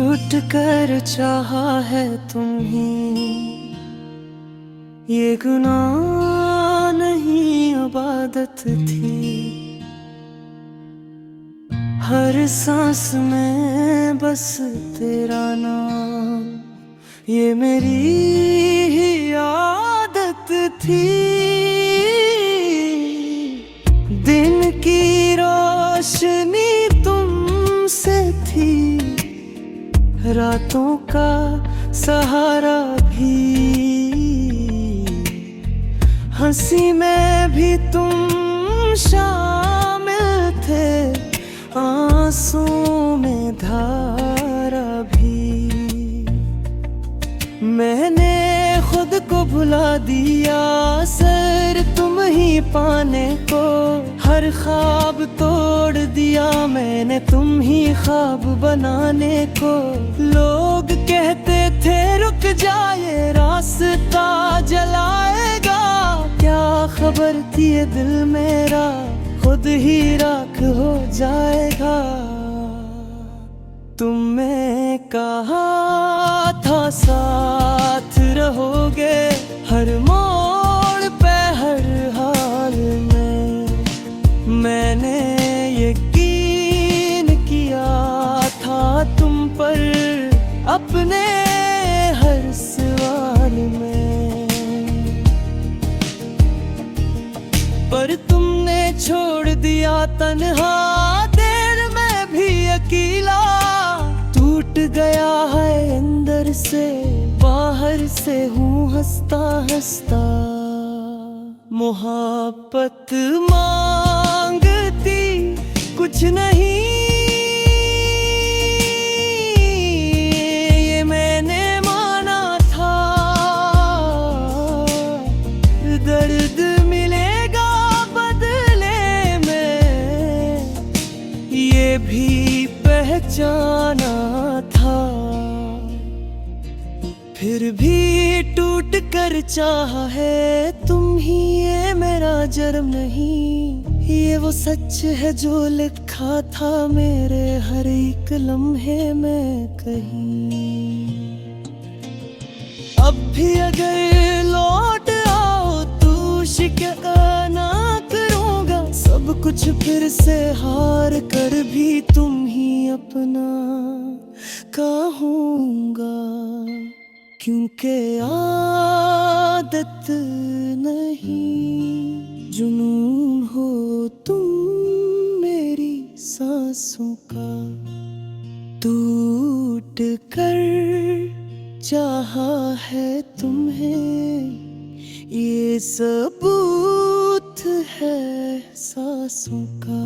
टूट कर चाहा है तुम्ही, ये गुनाह नहीं इबादत थी। हर सांस में बस तेरा नाम, ये मेरी ही आदत थी। दिन की रोशनी तुमसे थी, रातों का सहारा भी। हंसी में भी तुम शामिल थे, आंसुओं में धारा भी। मैंने खुद को भुला दिया सर तुम ही पाने को। हर ख्वाब तोड़ दिया मैंने तुम ही ख्वाब बनाने को। लोग कहते थे रुक जाए रास्ता जलाएगा, क्या खबर थी ये दिल मेरा खुद ही राख हो जाएगा। तुमने कहा था साथ रहोगे हर मोड़ पे हर हाल में। मैंने यकीन किया था तुम पर अपने हर सवाल में, पर तुमने छोड़ दिया तन्हा देर में भी अकेला। टूट गया है अंदर से बाहर से हूँ हंसता हंसता। मोहब्बत मांगती कुछ नहीं, ये मैंने माना था। दर्द मिलेगा बदले में, ये भी पहचाना था। फिर भी टूट कर चाहा है तुम ही, ये मेरा जर्म नहीं। ये वो सच है जो लिखा था मेरे हर एक लम्हे में कहीं। अब भी अगर लौट आओ तो शिकवा ना करूँगा। सब कुछ फिर से हार कर भी तुम ही अपना कहूँगा। क्योंकि आदत नहीं जुनून हो तुम मेरी सांसों का। टूट कर चाहा है तुम्हें, ये सबूत है सांसों का।